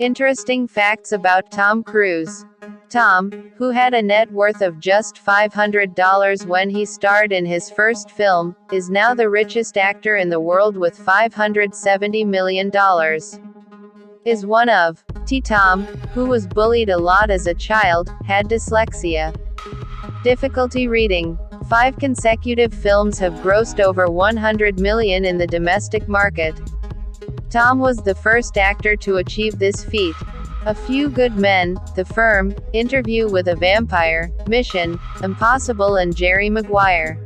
Interesting facts about Tom Cruise. Tom, who had a net worth of just $500 when he starred in his first film, is now the richest actor in the world with $570 million. Is one of Tom, who was bullied a lot as a child, had dyslexia. Difficulty reading. 5 consecutive films have grossed over $100 million in the domestic market. Tom was the first actor to achieve this feat. A Few Good Men, The Firm, Interview with a Vampire, Mission Impossible and Jerry Maguire.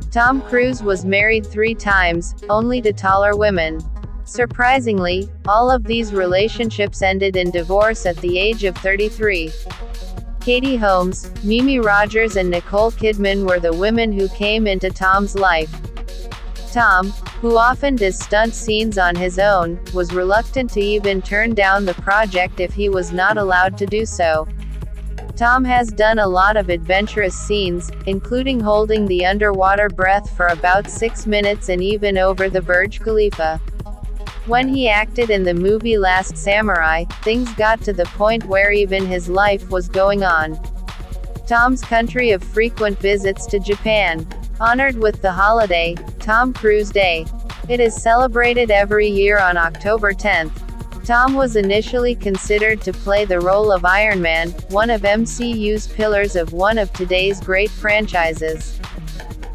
Tom Cruise was married 3 times, only to taller women. Surprisingly, all of these relationships ended in divorce at the age of 33. Katie Holmes, Mimi Rogers and Nicole Kidman were the women who came into Tom's life. Tom, who often does stunt scenes on his own, was reluctant to even turn down the project if he was not allowed to do so. Tom has done a lot of adventurous scenes, including holding the underwater breath for about 6 minutes and even over the Burj Khalifa. When he acted in the movie Last Samurai, things got to the point where even his life was going on. Tom's country of frequent visits to Japan. Honored with the holiday, Tom Cruise Day. It is celebrated every year on October 10th. Tom was initially considered to play the role of Iron Man, one of MCU's pillars of one of today's great franchises.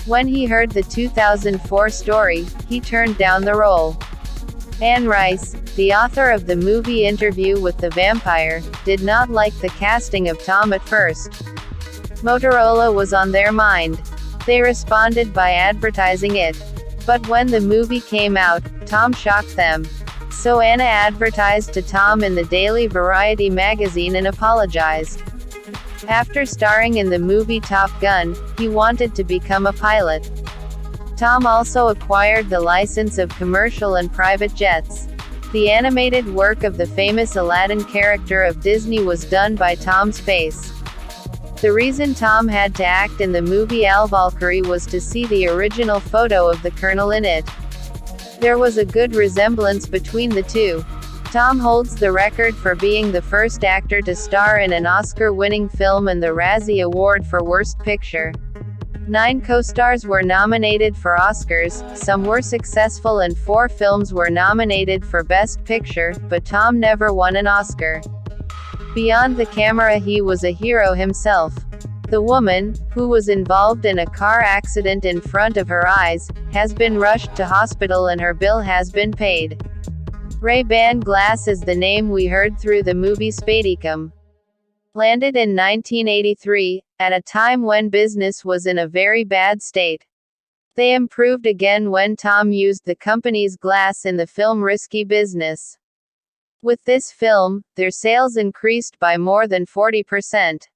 When he heard the 2004 story, he turned down the role. Anne Rice, the author of the movie Interview with the Vampire, did not like the casting of Tom at first. Motorola was on their mind. They responded by advertising it. But when the movie came out, Tom shocked them. So Anna advertised to Tom in the Daily Variety magazine and apologized. After starring in the movie Top Gun, he wanted to become a pilot. Tom also acquired the license of commercial and private jets. The animated work of the famous Aladdin character of Disney was done by Tom's face. The reason Tom had to act in the movie Al-Valkyrie was to see the original photo of the Colonel in it. There was a good resemblance between the two. Tom holds the record for being the first actor to star in an Oscar-winning film and the Razzie Award for Worst Picture. 9 co-stars were nominated for Oscars, some were successful and 4 films were nominated for Best Picture, but Tom never won an Oscar. Beyond the camera he was a hero himself. The woman, who was involved in a car accident in front of her eyes, has been rushed to hospital and her bill has been paid. Ray-Ban Glass is the name we heard through the movie Spadicum. Landed in 1983, at a time when business was in a very bad state. They improved again when Tom used the company's glass in the film Risky Business. With this film, their sales increased by more than 40%.